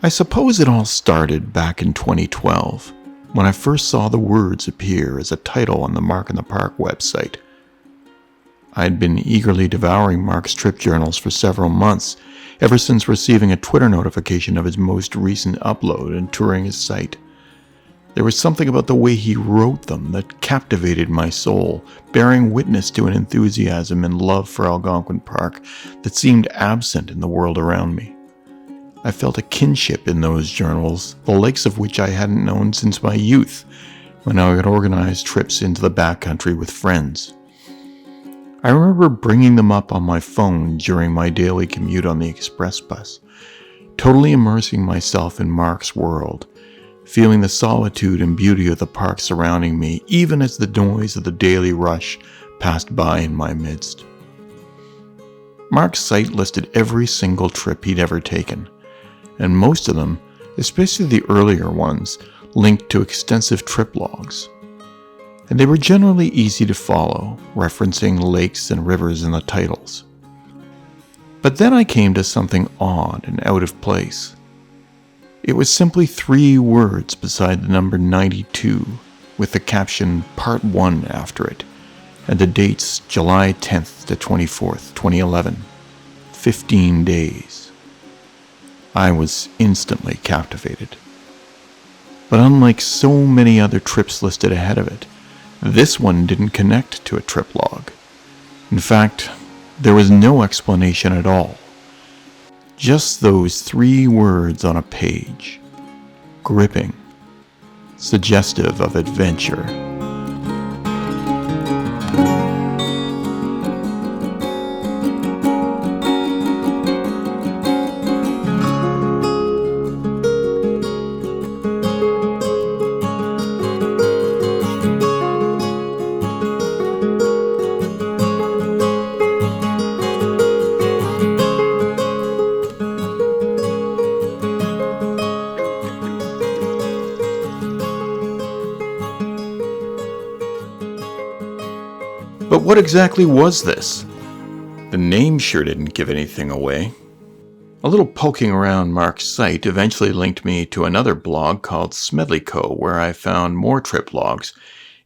I suppose it all started back in 2012, when I first saw the words appear as a title on the Mark in the Park website. I had been eagerly devouring Mark's trip journals for several months, ever since receiving a Twitter notification of his most recent upload and touring his site. There was something about the way he wrote them that captivated my soul, bearing witness to an enthusiasm and love for Algonquin Park that seemed absent in the world around me. I felt a kinship in those journals, the likes of which I hadn't known since my youth, when I would organize trips into the backcountry with friends. I remember bringing them up on my phone during my daily commute on the express bus, totally immersing myself in Mark's world, feeling the solitude and beauty of the park surrounding me, even as the noise of the daily rush passed by in my midst. Mark's site listed every single trip he'd ever taken, and most of them, especially the earlier ones, linked to extensive trip logs. And they were generally easy to follow, referencing lakes and rivers in the titles. But then I came to something odd and out of place. It was simply 3 words beside the number 92, with the caption Part 1 after it, and the dates July 10th to 24th, 2011. 15 days. I was instantly captivated. But unlike so many other trips listed ahead of it, this one didn't connect to a trip log. In fact, there was no explanation at all. Just those 3 words on a page. Gripping. Suggestive of adventure. But what exactly was this? The name sure didn't give anything away. A little poking around Mark's site eventually linked me to another blog called Smedley Co., where I found more trip logs,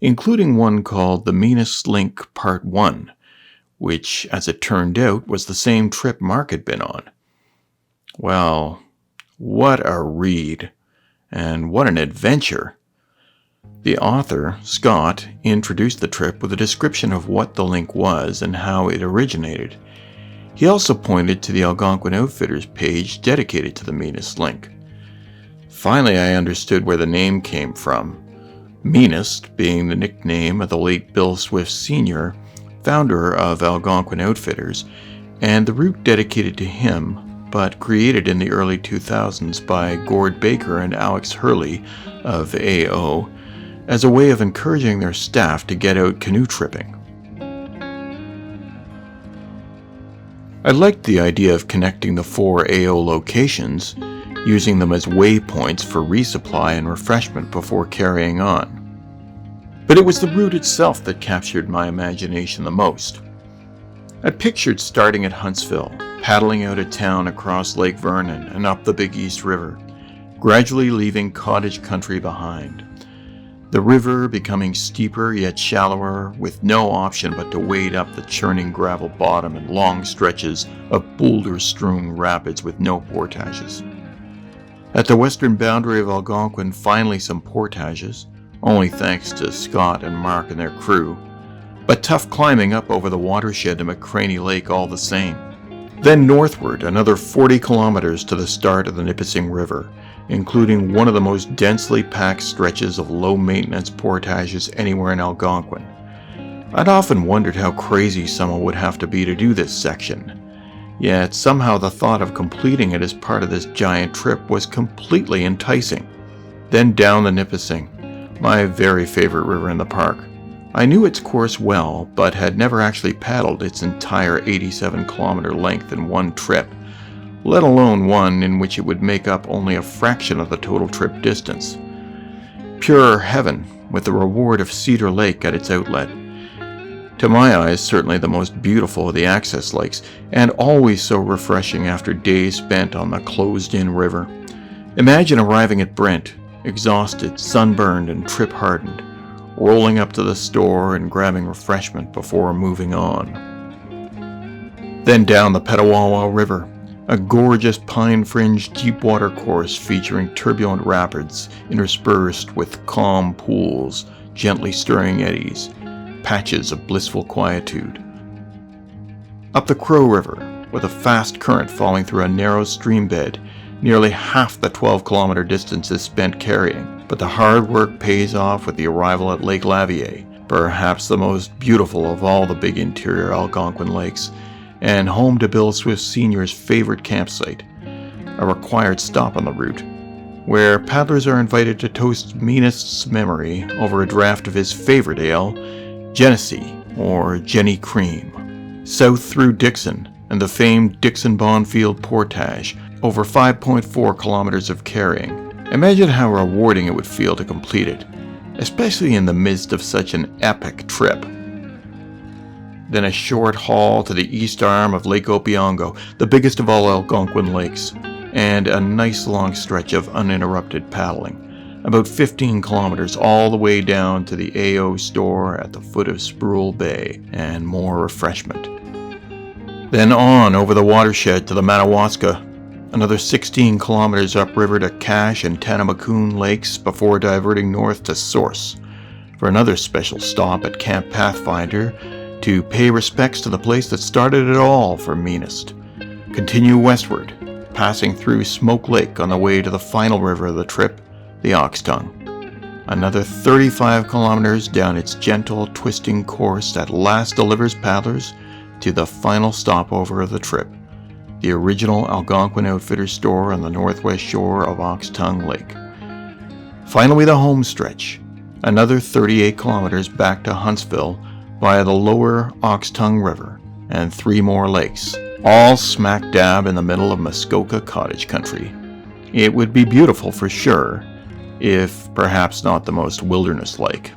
including one called The Meanest Link Part 1, which, as it turned out, was the same trip Mark had been on. Well, what a read, and what an adventure! The author, Scott, introduced the trip with a description of what the link was and how it originated. He also pointed to the Algonquin Outfitters page dedicated to the Meanest Link. Finally, I understood where the name came from. Meanest being the nickname of the late Bill Swift Sr., founder of Algonquin Outfitters, and the route dedicated to him, but created in the early 2000s by Gord Baker and Alex Hurley of AO, as a way of encouraging their staff to get out canoe tripping. I liked the idea of connecting the 4 AO locations, using them as waypoints for resupply and refreshment before carrying on. But it was the route itself that captured my imagination the most. I pictured starting at Huntsville, paddling out of town across Lake Vernon and up the Big East River, gradually leaving cottage country behind. The river becoming steeper yet shallower, with no option but to wade up the churning gravel bottom and long stretches of boulder-strewn rapids with no portages. At the western boundary of Algonquin, finally some portages, only thanks to Scott and Mark and their crew, but tough climbing up over the watershed to McCraney Lake all the same. Then northward, another 40 kilometers to the start of the Nipissing River, including one of the most densely packed stretches of low-maintenance portages anywhere in Algonquin. I'd often wondered how crazy someone would have to be to do this section, yet somehow the thought of completing it as part of this giant trip was completely enticing. Then down the Nipissing, my very favorite river in the park. I knew its course well, but had never actually paddled its entire 87-kilometer length in one trip, let alone one in which it would make up only a fraction of the total trip distance. Pure heaven, with the reward of Cedar Lake at its outlet. To my eyes, certainly the most beautiful of the access lakes, and always so refreshing after days spent on the closed-in river. Imagine arriving at Brent, exhausted, sunburned, and trip-hardened, rolling up to the store and grabbing refreshment before moving on. Then down the Petawawa River, a gorgeous pine-fringed deep water course featuring turbulent rapids interspersed with calm pools, gently stirring eddies, patches of blissful quietude. Up the Crow River, with a fast current falling through a narrow stream bed, nearly half the 12-kilometer distance is spent carrying, but the hard work pays off with the arrival at Lake Lavier, perhaps the most beautiful of all the big interior Algonquin lakes, and home to Bill Swift Sr.'s favorite campsite, a required stop on the route, where paddlers are invited to toast Meanest's memory over a draft of his favorite ale, Genesee, or Jenny Cream. South through Dixon, and the famed Dixon Bonfield Portage, over 5.4 kilometers of carrying. Imagine how rewarding it would feel to complete it, especially in the midst of such an epic trip. Then a short haul to the east arm of Lake Opeongo, the biggest of all Algonquin lakes, and a nice long stretch of uninterrupted paddling, about 15 kilometers all the way down to the AO store at the foot of Sproul Bay, and more refreshment. Then on over the watershed to the Madawaska, another 16 kilometers upriver to Cache and Tanamacoon lakes before diverting north to Source for another special stop at Camp Pathfinder to pay respects to the place that started it all for Meanest. Continue westward, passing through Smoke Lake on the way to the final river of the trip, the Ox Tongue. Another 35 kilometers down its gentle, twisting course that last delivers paddlers to the final stopover of the trip, the original Algonquin Outfitters store on the northwest shore of Ox Tongue Lake. Finally, the home stretch, another 38 kilometers back to Huntsville via the lower Ox Tongue River, and 3 more lakes, all smack dab in the middle of Muskoka cottage country. It would be beautiful for sure, if perhaps not the most wilderness-like.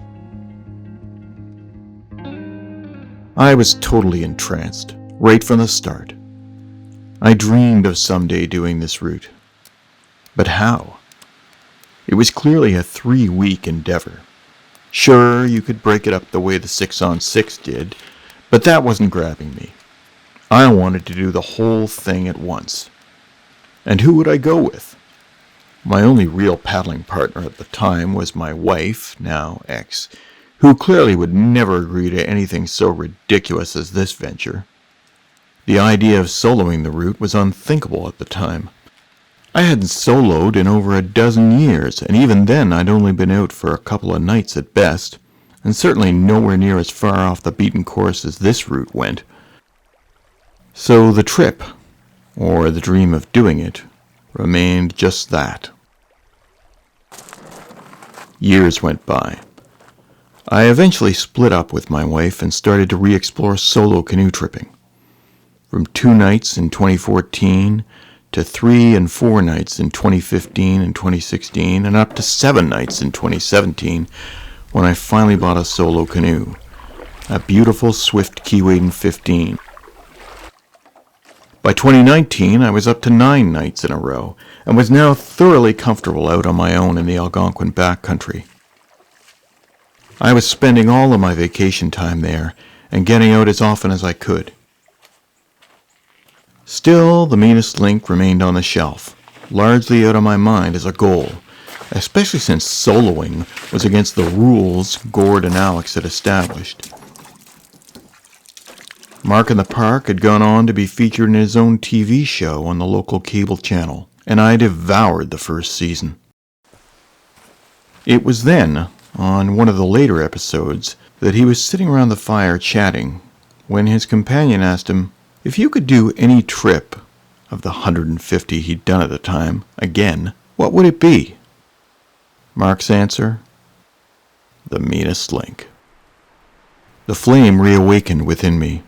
I was totally entranced, right from the start. I dreamed of someday doing this route. But how? It was clearly a 3-week endeavor. Sure, you could break it up the way the 6-on-6 did, but that wasn't grabbing me. I wanted to do the whole thing at once. And who would I go with? My only real paddling partner at the time was my wife, now ex, who clearly would never agree to anything so ridiculous as this venture. The idea of soloing the route was unthinkable at the time. I hadn't soloed in over a dozen years, and even then I'd only been out for a couple of nights at best, and certainly nowhere near as far off the beaten course as this route went. So the trip, or the dream of doing it, remained just that. Years went by. I eventually split up with my wife and started to re-explore solo canoe tripping. From 2 nights in 2014 to 3 and 4 nights in 2015 and 2016, and up to 7 nights in 2017 when I finally bought a solo canoe, a beautiful Swift Keewaydin 15. By 2019, I was up to 9 nights in a row, and was now thoroughly comfortable out on my own in the Algonquin backcountry. I was spending all of my vacation time there, and getting out as often as I could. Still, the Meanest Link remained on the shelf, largely out of my mind as a goal, especially since soloing was against the rules Gord and Alex had established. Mark in the Park had gone on to be featured in his own TV show on the local cable channel, and I devoured the first season. It was then, on one of the later episodes, that he was sitting around the fire chatting, when his companion asked him if you could do any trip of the 150 he'd done at the time, again, what would it be? Mark's answer? The Meanest Link. The flame reawakened within me.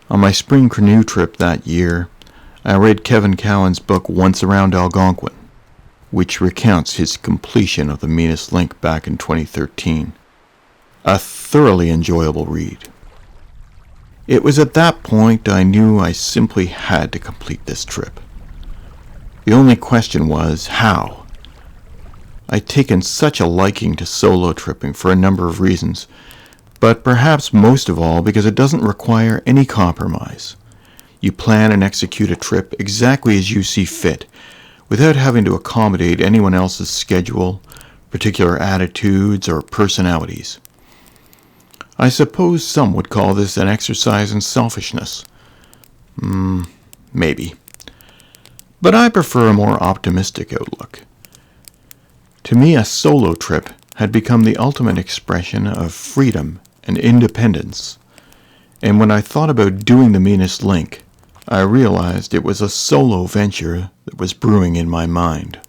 On my spring canoe trip that year, I read Kevin Cowan's book Once Around Algonquin, which recounts his completion of the Meanest Link back in 2013. A thoroughly enjoyable read. It was at that point I knew I simply had to complete this trip. The only question was how, I'd taken such a liking to solo tripping for a number of reasons, but perhaps most of all because it doesn't require any compromise. You plan and execute a trip exactly as you see fit, without having to accommodate anyone else's schedule, particular attitudes, or personalities. I suppose some would call this an exercise in selfishness. Maybe. But I prefer a more optimistic outlook. To me, a solo trip had become the ultimate expression of freedom and independence. And when I thought about doing the Meanest Link, I realized it was a solo venture that was brewing in my mind.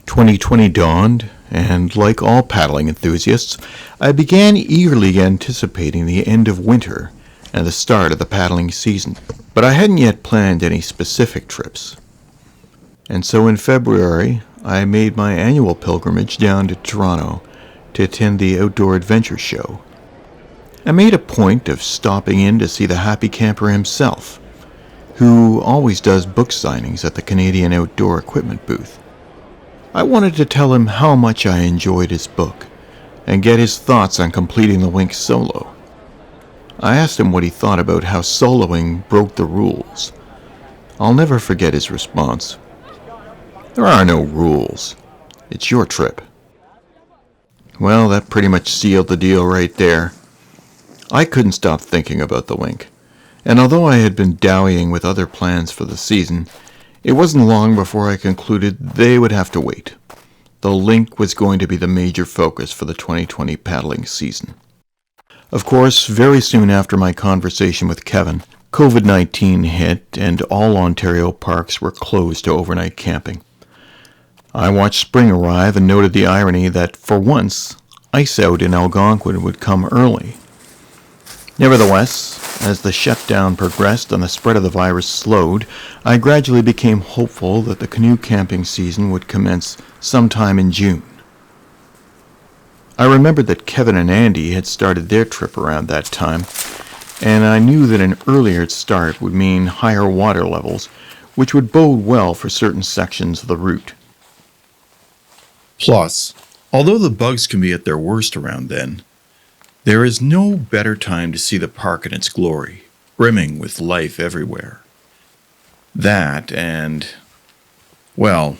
"2020 dawned, and like all paddling enthusiasts, I began eagerly anticipating the end of winter and the start of the paddling season. But I hadn't yet planned any specific trips. And so in February, I made my annual pilgrimage down to Toronto to attend the Outdoor Adventure Show. I made a point of stopping in to see the happy camper himself, who always does book signings at the Canadian Outdoor Equipment booth. I wanted to tell him how much I enjoyed his book and get his thoughts on completing the Link solo. I asked him what he thought about how soloing broke the rules. I'll never forget his response. "There are no rules. It's your trip." Well, that pretty much sealed the deal right there. I couldn't stop thinking about the Link, and although I had been dallying with other plans for the season, it wasn't long before I concluded they would have to wait. The Link was going to be the major focus for the 2020 paddling season. Of course, very soon after my conversation with Kevin, COVID-19 hit and all Ontario parks were closed to overnight camping. I watched spring arrive and noted the irony that, for once, ice out in Algonquin would come early. Nevertheless, as the shutdown progressed and the spread of the virus slowed, I gradually became hopeful that the canoe-camping season would commence sometime in June. I remembered that Kevin and Andy had started their trip around that time, and I knew that an earlier start would mean higher water levels, which would bode well for certain sections of the route. Plus, although the bugs can be at their worst around then, there is no better time to see the park in its glory, brimming with life everywhere. That and, well,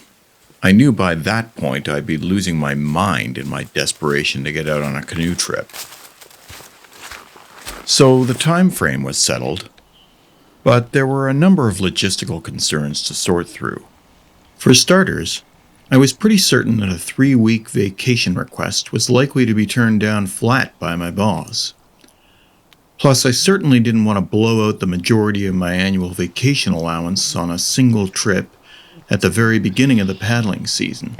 I knew by that point I'd be losing my mind in my desperation to get out on a canoe trip. So the time frame was settled, but there were a number of logistical concerns to sort through. For starters, I was pretty certain that a 3-week vacation request was likely to be turned down flat by my boss. Plus, I certainly didn't want to blow out the majority of my annual vacation allowance on a single trip at the very beginning of the paddling season.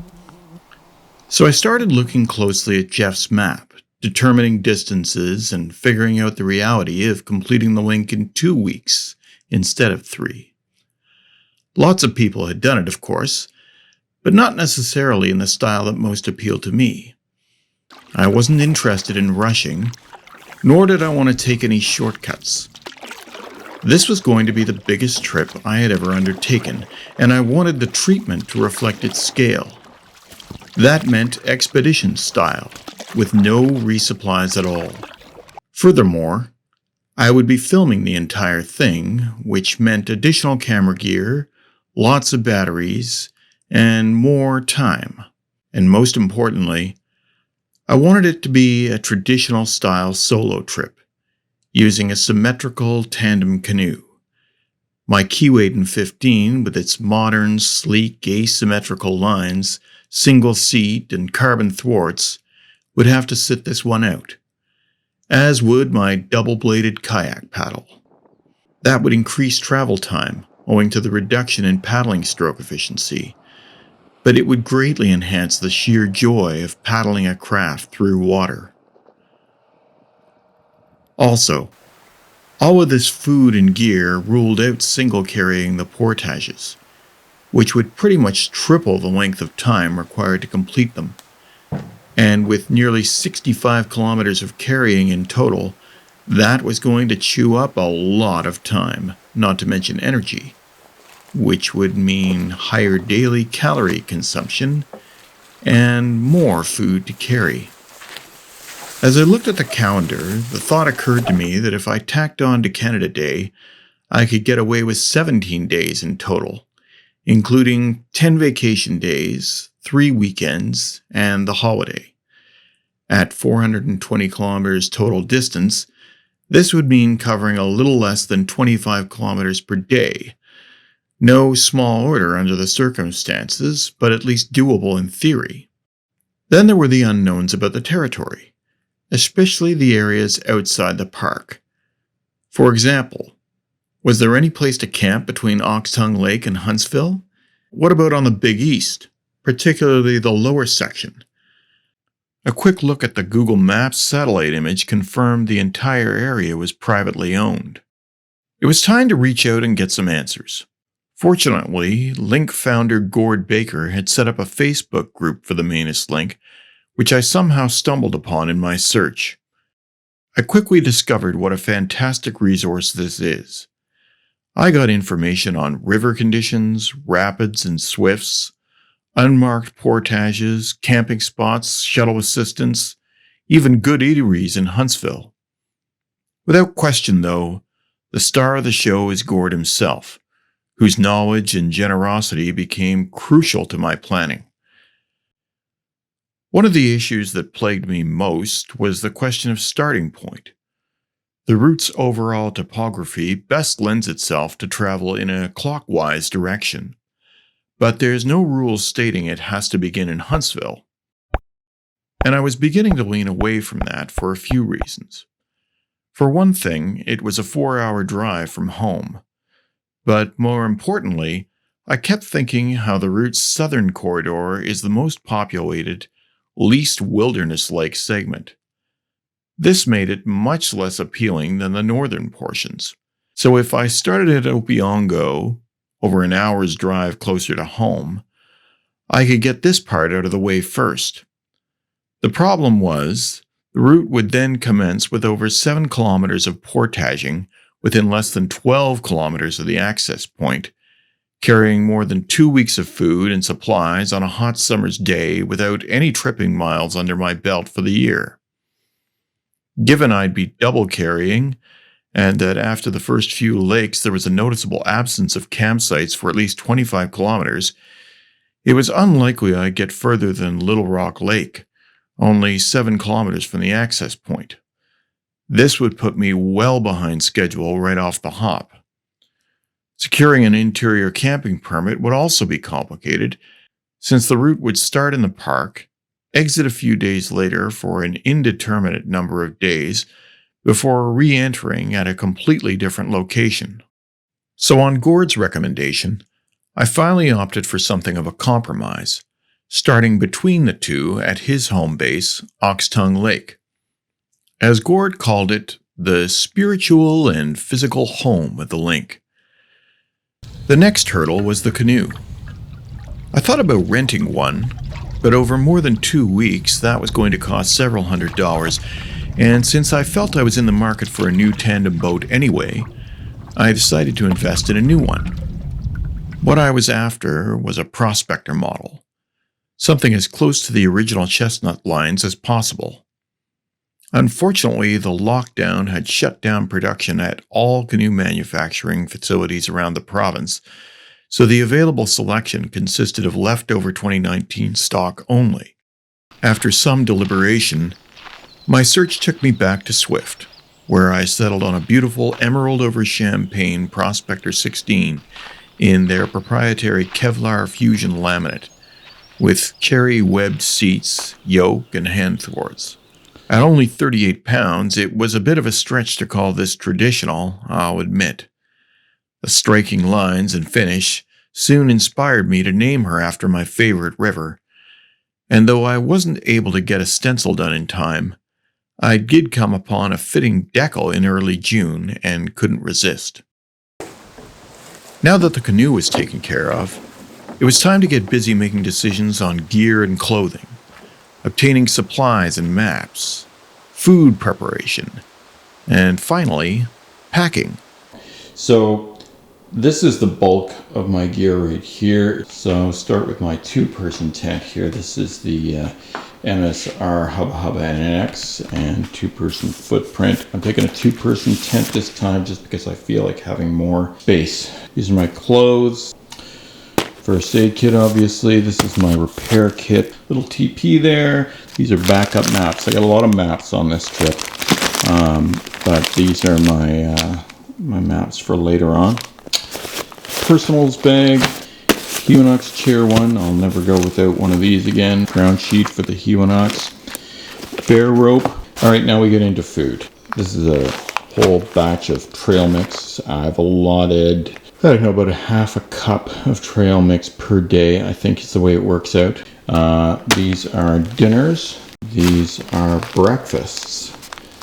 So I started looking closely at Jeff's map, determining distances and figuring out the reality of completing the Link in 2 weeks instead of 3. Lots of people had done it, of course, but not necessarily in the style that most appealed to me. I wasn't interested in rushing, nor did I want to take any shortcuts. This was going to be the biggest trip I had ever undertaken, and I wanted the treatment to reflect its scale. That meant expedition style, with no resupplies at all. Furthermore, I would be filming the entire thing, which meant additional camera gear, lots of batteries, and more time. And most importantly, I wanted it to be a traditional style solo trip, using a symmetrical tandem canoe. My Keewaydin 15, with its modern, sleek, asymmetrical lines, single seat, and carbon thwarts, would have to sit this one out, as would my double-bladed kayak paddle. That would increase travel time, owing to the reduction in paddling stroke efficiency, but it would greatly enhance the sheer joy of paddling a craft through water. Also, all of this food and gear ruled out single-carrying the portages, which would pretty much triple the length of time required to complete them. And with nearly 65 kilometers of carrying in total, that was going to chew up a lot of time, not to mention energy. which would mean higher daily calorie consumption and more food to carry. As I looked at the calendar, the thought occurred to me that if I tacked on to Canada Day, I could get away with 17 days in total, including 10 vacation days, 3 weekends, and the holiday. At 420 kilometers total distance, this would mean covering a little less than 25 kilometers per day. No small order under the circumstances, but at least doable in theory. Then there were the unknowns about the territory, especially the areas outside the park. For example, was there any place to camp between Oxtongue Lake and Huntsville? What about on the Big East, particularly the lower section? A quick look at the Google Maps satellite image confirmed the entire area was privately owned. It was time to reach out and get some answers. Fortunately, Link founder Gord Baker had set up a Facebook group for the Meanest Link, which I somehow stumbled upon in my search. I quickly discovered what a fantastic resource this is. I got information on river conditions, rapids and swifts, unmarked portages, camping spots, shuttle assistance, even good eateries in Huntsville. Without question, though, the star of the show is Gord himself, whose knowledge and generosity became crucial to my planning. One of the issues that plagued me most was the question of starting point. The route's overall topography best lends itself to travel in a clockwise direction, but there's no rule stating it has to begin in Huntsville. And I was beginning to lean away from that for a few reasons. For one thing, it was a 4-hour drive from home. But more importantly, I kept thinking how the route's southern corridor is the most populated, least wilderness-like segment. This made it much less appealing than the northern portions. So if I started at Opiongo, over an hour's drive closer to home, I could get this part out of the way first. The problem was, the route would then commence with over 7 kilometers of portaging within less than 12 kilometers of the access point, carrying more than 2 weeks of food and supplies on a hot summer's day without any tripping miles under my belt for the year. Given I'd be double carrying, and that after the first few lakes there was a noticeable absence of campsites for at least 25 kilometers, it was unlikely I'd get further than Little Rock Lake, only 7 kilometers from the access point. This would put me well behind schedule right off the hop. Securing an interior camping permit would also be complicated, since the route would start in the park, exit a few days later for an indeterminate number of days, before re-entering at a completely different location. So on Gord's recommendation, I finally opted for something of a compromise, starting between the two at his home base, Oxtongue Lake. As Gord called it, the spiritual and physical home of the Link. The next hurdle was the canoe. I thought about renting one, but over more than 2 weeks, that was going to cost several $100s, and since I felt I was in the market for a new tandem boat anyway, I decided to invest in a new one. What I was after was a prospector model, something as close to the original chestnut lines as possible. Unfortunately, the lockdown had shut down production at all canoe manufacturing facilities around the province, so the available selection consisted of leftover 2019 stock only. After some deliberation, my search took me back to Swift, where I settled on a beautiful emerald over champagne Prospector 16 in their proprietary Kevlar Fusion laminate, with cherry webbed seats, yoke, and hand thwarts. At only 38 pounds, it was a bit of a stretch to call this traditional, I'll admit. The striking lines and finish soon inspired me to name her after my favorite river, and though I wasn't able to get a stencil done in time, I did come upon a fitting decal in early June and couldn't resist. Now that the canoe was taken care of, it was time to get busy making decisions on gear and clothing, obtaining supplies and maps, food preparation, and finally, packing. So This is the bulk of my gear right here. So start with my 2-person tent here. This is the MSR Hubba Hubba NX and 2-person footprint. I'm taking a 2-person tent this time just because I feel like having more space. These are my clothes. First aid kit, obviously. This is my repair kit. Little TP there. These are backup maps. I got a lot of maps on this trip. But these are my maps for later on. Personals bag, Huonox chair 1. I'll never go without one of these again. Ground sheet for the Huonox. Bear rope. Alright, now we get into food. This is a whole batch of trail mix. I've allotted, I don't know, about a half a cup of trail mix per day. I think it's the way it works out. These are dinners. These are breakfasts.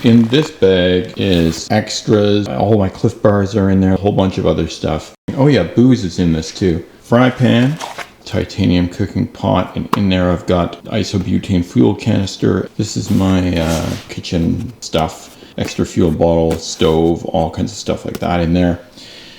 In this bag is extras. All my Cliff Bars are in there. A whole bunch of other stuff. Oh yeah, booze is in this too. Fry pan, titanium cooking pot, and in there I've got isobutane fuel canister. This is my kitchen stuff. Extra fuel bottle, stove, all kinds of stuff like that in there.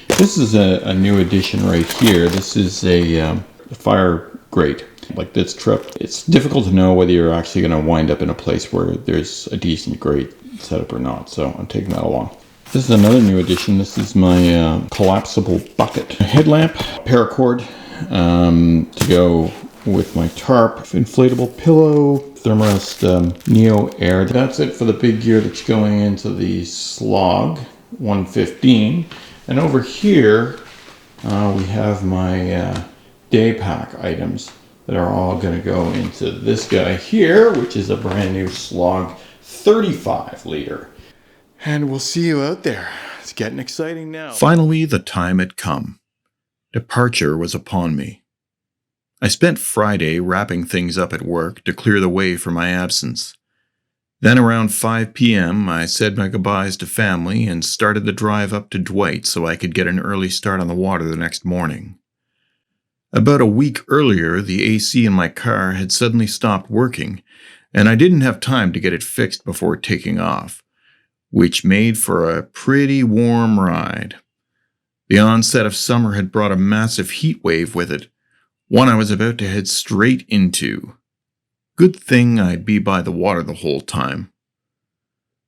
This is a new addition right here. This is a fire grate. Like this trip, it's difficult to know whether you're actually going to wind up in a place where there's a decent grate set up or not, so I'm taking that along. This is another new addition. This is my collapsible bucket. A headlamp, paracord to go with my tarp, inflatable pillow, Thermarest Neo Air. That's it for the big gear that's going into the slog 115. And over here we have my day pack items that are all going to go into this guy here, which is a brand new slog 35 liter. And we'll see you out there. It's getting exciting now. Finally, the time had come. Departure was upon me. I spent Friday wrapping things up at work to clear the way for my absence. Then around 5 p.m., I said my goodbyes to family and started the drive up to Dwight so I could get an early start on the water the next morning. About a week earlier, the AC in my car had suddenly stopped working, and I didn't have time to get it fixed before taking off, which made for a pretty warm ride. The onset of summer had brought a massive heat wave with it, one I was about to head straight into. Good thing I'd be by the water the whole time.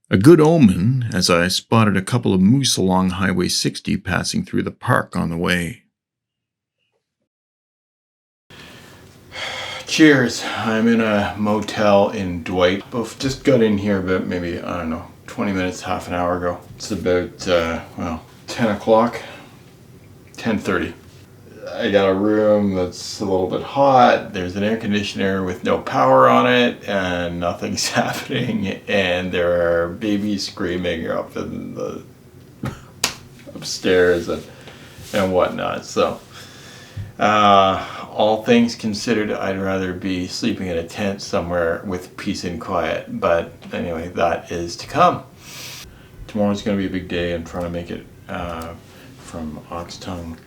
A good omen, as I spotted a couple of moose along Highway 60 passing through the park on the way. Cheers. I'm in a motel in Dwight. Both just got in here about maybe, 20 minutes, half an hour ago. It's about, 10 o'clock, 10:30. I got a room that's a little bit hot. There's an air conditioner with no power on it and nothing's happening. And there are babies screaming up in the upstairs and whatnot. So, all things considered, I'd rather be sleeping in a tent somewhere with peace and quiet. But anyway, that is to come. Tomorrow's going to be a big day. I'm trying to make it from Oxtongue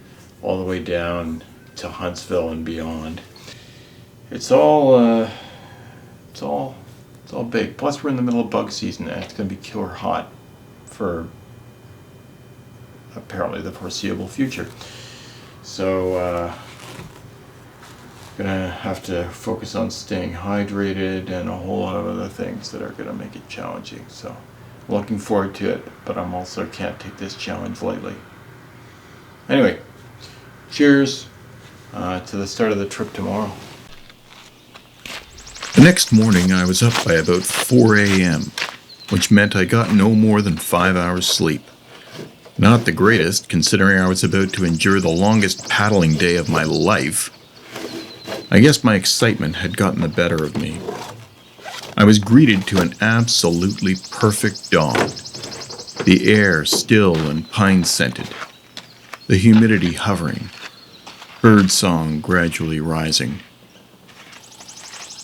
all the way down to Huntsville and beyond. It's all big. Plus, we're in the middle of bug season, and it's going to be killer hot for apparently the foreseeable future. So, gonna have to focus on staying hydrated and a whole lot of other things that are gonna make it challenging. So, looking forward to it, but I'm also can't take this challenge lightly. Anyway, cheers to the start of the trip tomorrow. The next morning, I was up by about 4 a.m., which meant I got no more than 5 hours sleep. Not the greatest, considering I was about to endure the longest paddling day of my life. I guess my excitement had gotten the better of me. I was greeted to an absolutely perfect dawn. The air still and pine-scented. The humidity hovering. Birdsong gradually rising.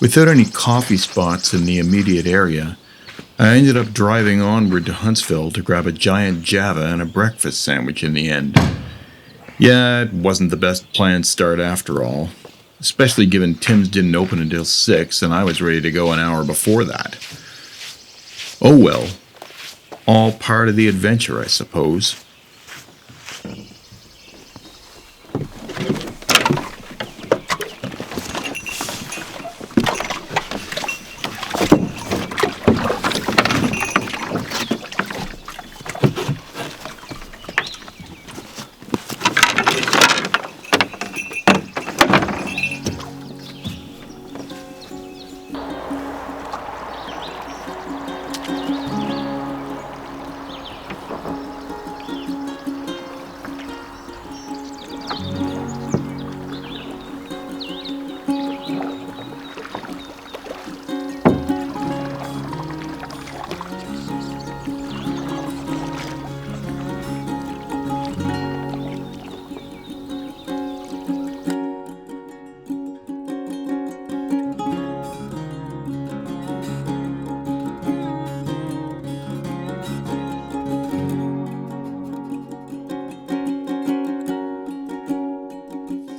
Without any coffee spots in the immediate area, I ended up driving onward to Huntsville to grab a giant Java and a breakfast sandwich in the end. Yeah, it wasn't the best planned start after all, especially given Tim's didn't open until 6 and I was ready to go an hour before that. Oh well, all part of the adventure, I suppose.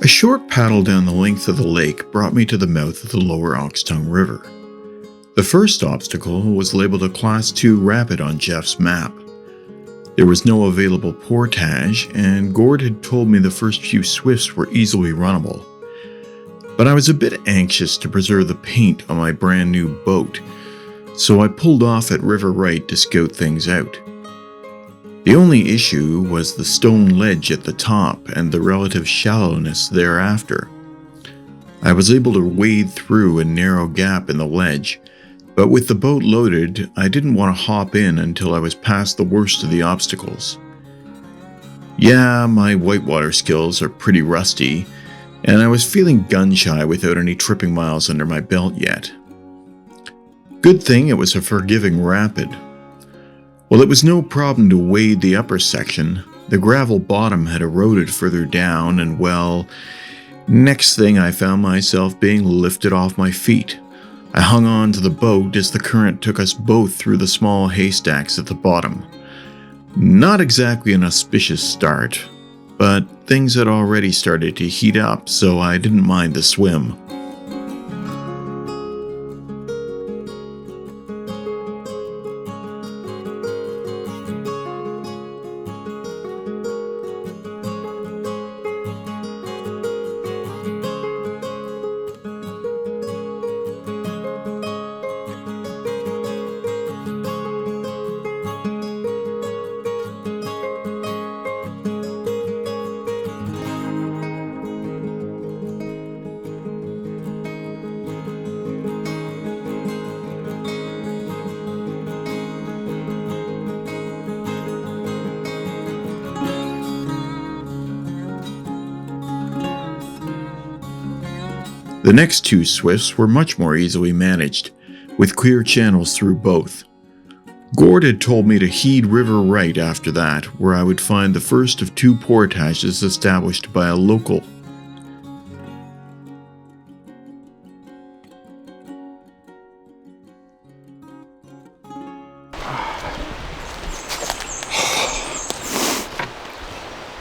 A short paddle down the length of the lake brought me to the mouth of the lower Oxtongue River. The first obstacle was labeled a Class 2 rapid on Jeff's map. There was no available portage, and Gord had told me the first few swifts were easily runnable. But I was a bit anxious to preserve the paint on my brand new boat, so I pulled off at River Right to scout things out. The only issue was the stone ledge at the top and the relative shallowness thereafter. I was able to wade through a narrow gap in the ledge, but with the boat loaded, I didn't want to hop in until I was past the worst of the obstacles. Yeah, my whitewater skills are pretty rusty, and I was feeling gun-shy without any tripping miles under my belt yet. Good thing it was a forgiving rapid. While it was no problem to wade the upper section, the gravel bottom had eroded further down, and well, next thing I found myself being lifted off my feet. I hung on to the boat as the current took us both through the small haystacks at the bottom. Not exactly an auspicious start, but things had already started to heat up, so I didn't mind the swim. The next two swifts were much more easily managed, with clear channels through both. Gord had told me to heed River Right after that, where I would find the first of two portages established by a local.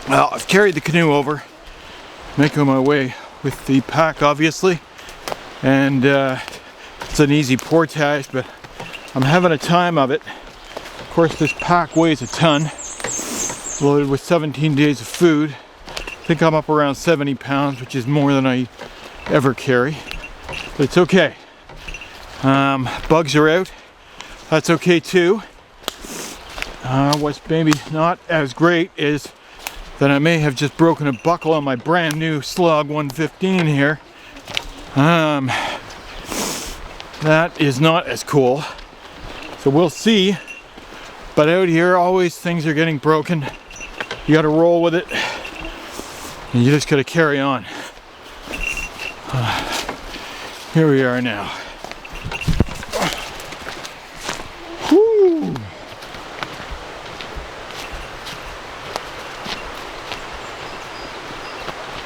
Well, I've carried the canoe over, making my way with the pack obviously, and it's an easy portage, but I'm having a time of it. Of course, this pack weighs a ton, loaded with 17 days of food. I think I'm up around 70 pounds, which is more than I ever carry, but it's okay. Bugs are out, that's okay too. What's maybe not as great is that I may have just broken a buckle on my brand new Slug 115 here. That is not as cool. So we'll see. But out here, always things are getting broken. You gotta roll with it. And you just gotta carry on. Here we are now. Whew.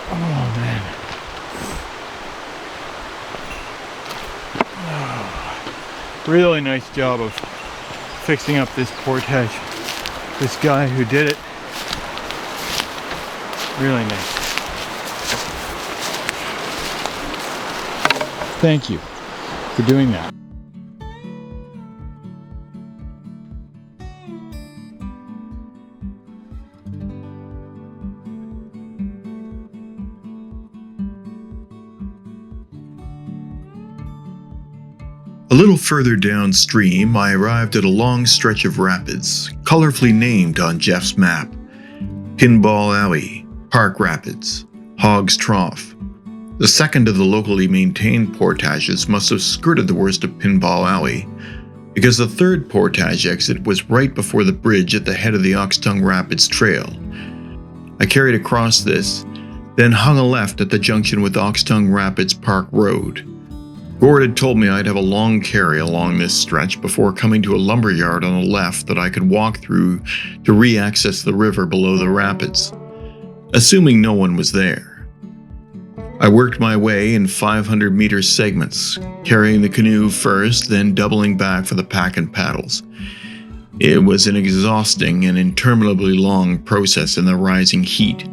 Oh man. Oh, really nice job of fixing up this portage. This guy who did it. Really nice. Thank you for doing that. A little further downstream, I arrived at a long stretch of rapids, colorfully named on Jeff's map. Pinball Alley, Park Rapids, Hog's Trough. The second of the locally maintained portages must have skirted the worst of Pinball Alley, because the third portage exit was right before the bridge at the head of the Oxtongue Rapids Trail. I carried across this, then hung a left at the junction with Oxtongue Rapids Park Road. Gord had told me I'd have a long carry along this stretch before coming to a lumber yard on the left that I could walk through to re-access the river below the rapids, assuming no one was there. I worked my way in 500-meter segments, carrying the canoe first, then doubling back for the pack and paddles. It was an exhausting and interminably long process in the rising heat.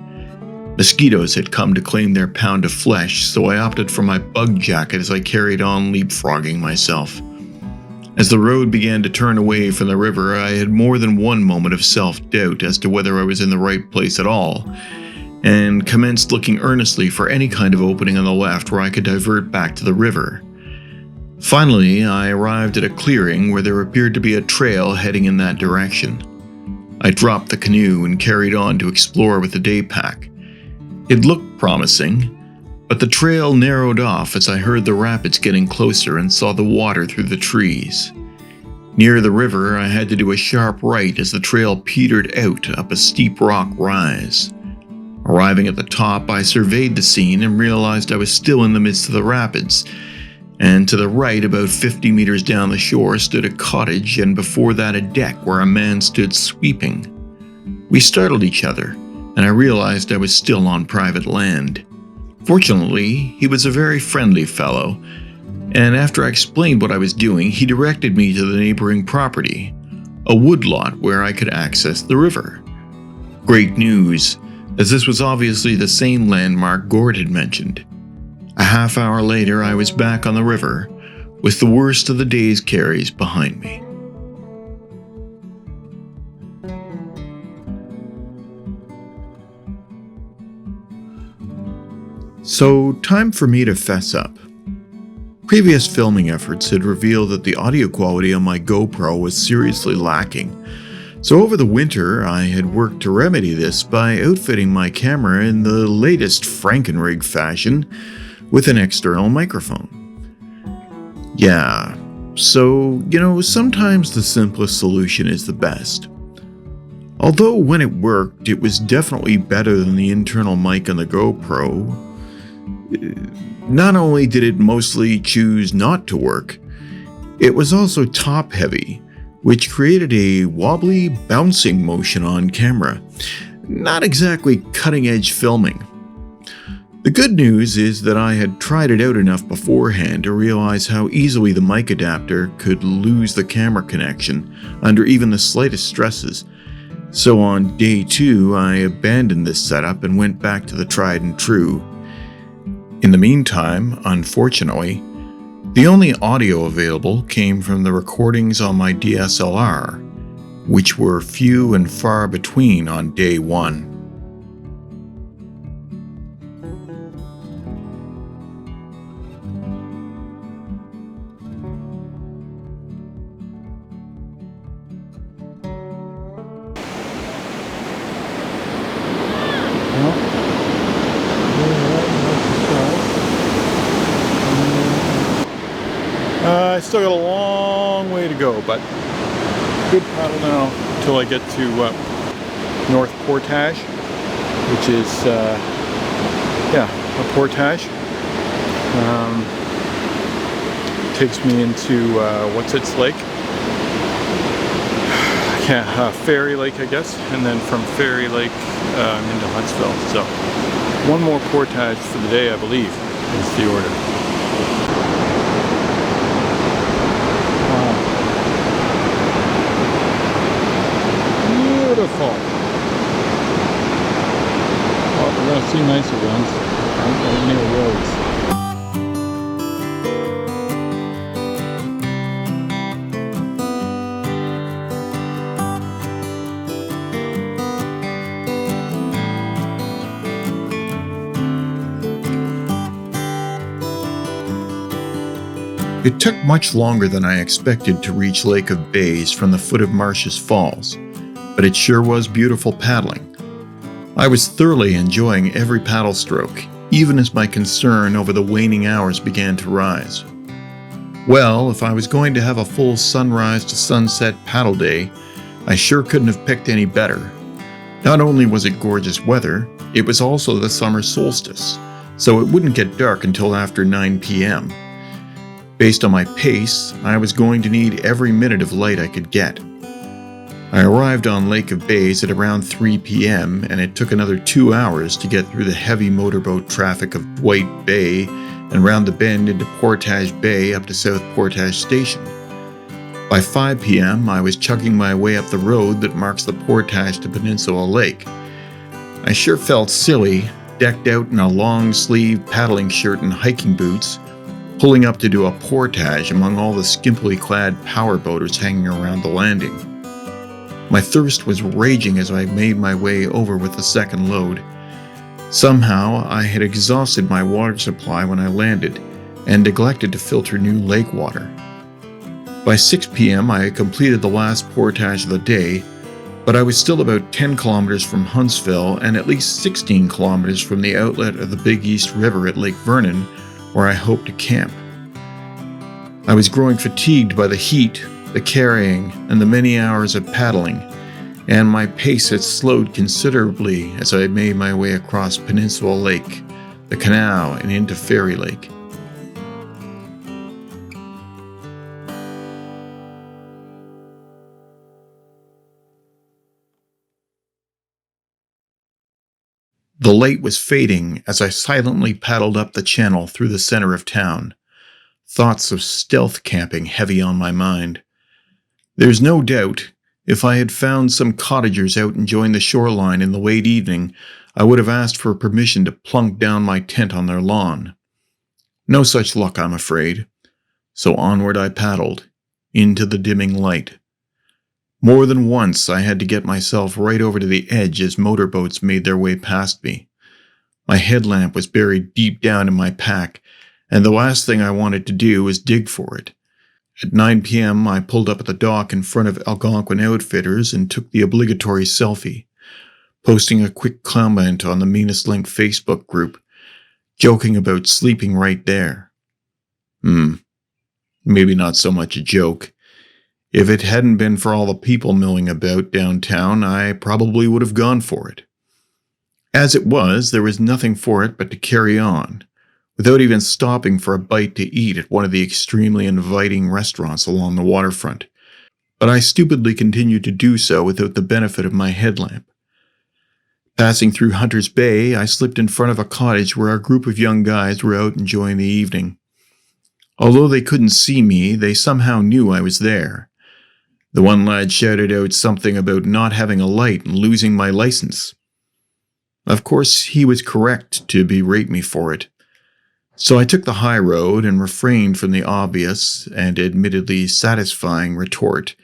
Mosquitoes had come to claim their pound of flesh, so I opted for my bug jacket as I carried on leapfrogging myself. As the road began to turn away from the river, I had more than one moment of self-doubt as to whether I was in the right place at all, and commenced looking earnestly for any kind of opening on the left where I could divert back to the river. Finally, I arrived at a clearing where there appeared to be a trail heading in that direction. I dropped the canoe and carried on to explore with the day pack. It looked promising, but the trail narrowed off as I heard the rapids getting closer and saw the water through the trees. Near the river, I had to do a sharp right as the trail petered out up a steep rock rise. Arriving at the top, I surveyed the scene and realized I was still in the midst of the rapids, and to the right, about 50 meters down the shore, stood a cottage, and before that a deck where a man stood sweeping. We startled each other, and I realized I was still on private land. Fortunately, he was a very friendly fellow, and after I explained what I was doing, he directed me to the neighboring property, a woodlot where I could access the river. Great news, as this was obviously the same landmark Gord had mentioned. A half hour later, I was back on the river, with the worst of the day's carries behind me. So, time for me to fess up. Previous filming efforts had revealed that the audio quality on my GoPro was seriously lacking. So over the winter, I had worked to remedy this by outfitting my camera in the latest Frankenrig fashion with an external microphone. Yeah, so, sometimes the simplest solution is the best. Although when it worked, it was definitely better than the internal mic on the GoPro. Not only did it mostly choose not to work, it was also top-heavy, which created a wobbly, bouncing motion on camera. Not exactly cutting-edge filming. The good news is that I had tried it out enough beforehand to realize how easily the mic adapter could lose the camera connection under even the slightest stresses. So on day 2, I abandoned this setup and went back to the tried and true. In the meantime, unfortunately, the only audio available came from the recordings on my DSLR, which were few and far between on day 1. I still got a long way to go, but good paddle now until I get to North Portage, which is a portage. Takes me into what's its lake? Fairy Lake, I guess, and then from Fairy Lake into Huntsville. So one more portage for the day, I believe, is the order. Beautiful. Well, we're going to see nicer ones near roads. It took much longer than I expected to reach Lake of Bays from the foot of Marsh's Falls, but it sure was beautiful paddling. I was thoroughly enjoying every paddle stroke, even as my concern over the waning hours began to rise. Well, if I was going to have a full sunrise to sunset paddle day, I sure couldn't have picked any better. Not only was it gorgeous weather, it was also the summer solstice, so it wouldn't get dark until after 9 p.m. Based on my pace, I was going to need every minute of light I could get. I arrived on Lake of Bays at around 3 p.m. and it took another 2 hours to get through the heavy motorboat traffic of Dwight Bay and round the bend into Portage Bay up to South Portage Station. By 5 p.m., I was chugging my way up the road that marks the Portage to Peninsula Lake. I sure felt silly, decked out in a long-sleeved paddling shirt and hiking boots, pulling up to do a portage among all the skimpily clad powerboaters hanging around the landing. My thirst was raging as I made my way over with the second load. Somehow, I had exhausted my water supply when I landed and neglected to filter new lake water. By 6 p.m., I had completed the last portage of the day, but I was still about 10 kilometers from Huntsville and at least 16 kilometers from the outlet of the Big East River at Lake Vernon, where I hoped to camp. I was growing fatigued by the heat, the carrying, and the many hours of paddling, and my pace had slowed considerably as I made my way across Peninsula Lake, the canal, and into Fairy Lake. The light was fading as I silently paddled up the channel through the center of town, thoughts of stealth camping heavy on my mind. There's no doubt, if I had found some cottagers out enjoying the shoreline in the late evening, I would have asked for permission to plunk down my tent on their lawn. No such luck, I'm afraid. So onward I paddled, into the dimming light. More than once I had to get myself right over to the edge as motorboats made their way past me. My headlamp was buried deep down in my pack, and the last thing I wanted to do was dig for it. At 9 p.m. I pulled up at the dock in front of Algonquin Outfitters and took the obligatory selfie, posting a quick comment on the Meanest Link Facebook group, joking about sleeping right there. Maybe not so much a joke. If it hadn't been for all the people milling about downtown, I probably would have gone for it. As it was, there was nothing for it but to carry on, without even stopping for a bite to eat at one of the extremely inviting restaurants along the waterfront. But I stupidly continued to do so without the benefit of my headlamp. Passing through Hunter's Bay, I slipped in front of a cottage where a group of young guys were out enjoying the evening. Although they couldn't see me, they somehow knew I was there. The one lad shouted out something about not having a light and losing my license. Of course, he was correct to berate me for it. So I took the high road and refrained from the obvious and admittedly satisfying retort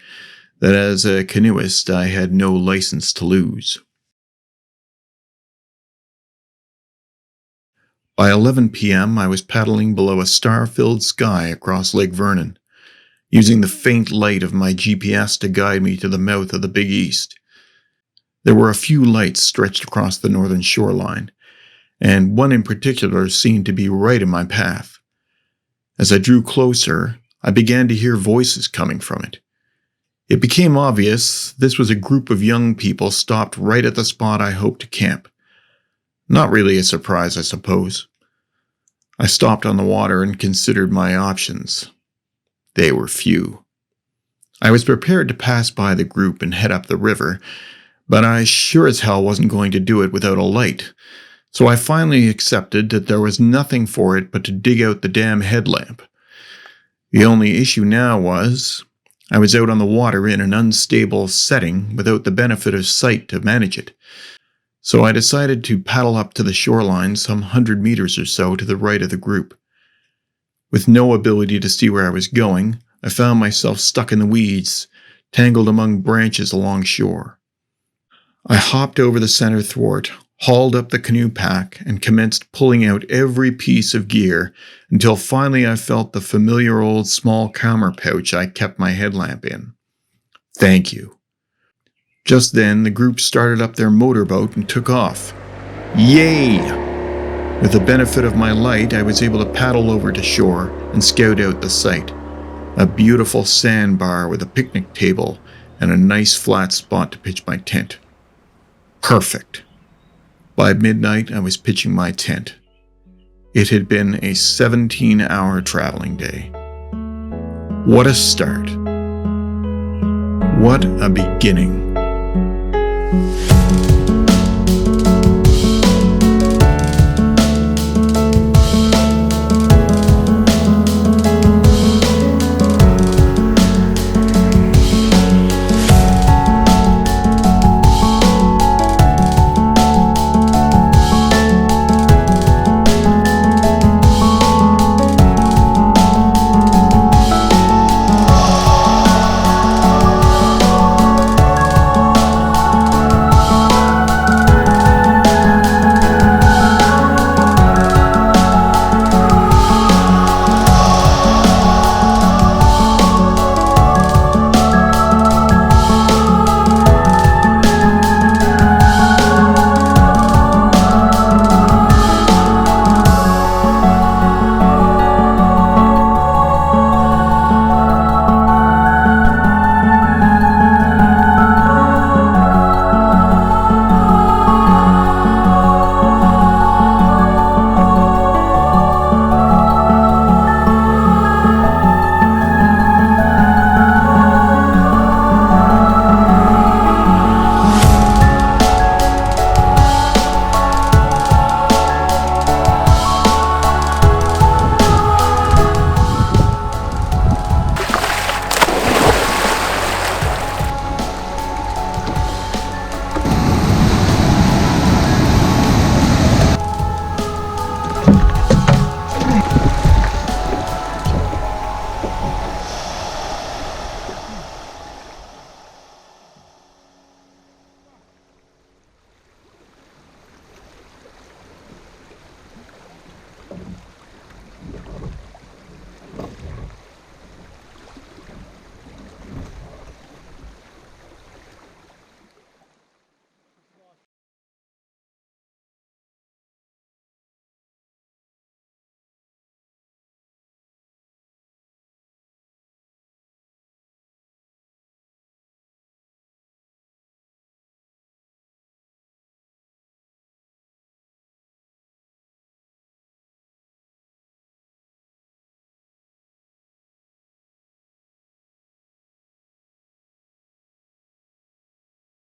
that as a canoeist I had no license to lose. By 11 p.m. I was paddling below a star-filled sky across Lake Vernon, using the faint light of my GPS to guide me to the mouth of the Big East. There were a few lights stretched across the northern shoreline, and one in particular seemed to be right in my path. As I drew closer, I began to hear voices coming from it. It became obvious this was a group of young people stopped right at the spot I hoped to camp. Not really a surprise, I suppose. I stopped on the water and considered my options. They were few. I was prepared to pass by the group and head up the river, but I sure as hell wasn't going to do it without a light, so I finally accepted that there was nothing for it but to dig out the damn headlamp. The only issue now was, I was out on the water in an unstable setting without the benefit of sight to manage it, so I decided to paddle up to the shoreline some 100 meters or so to the right of the group. With no ability to see where I was going, I found myself stuck in the weeds, tangled among branches along shore. I hopped over the center thwart, hauled up the canoe pack, and commenced pulling out every piece of gear until finally I felt the familiar old small camera pouch I kept my headlamp in. Thank you. Just then, the group started up their motorboat and took off. Yay! With the benefit of my light, I was able to paddle over to shore and scout out the site. A beautiful sandbar with a picnic table and a nice flat spot to pitch my tent. Perfect. By midnight, I was pitching my tent. It had been a 17-hour traveling day. What a start. What a beginning.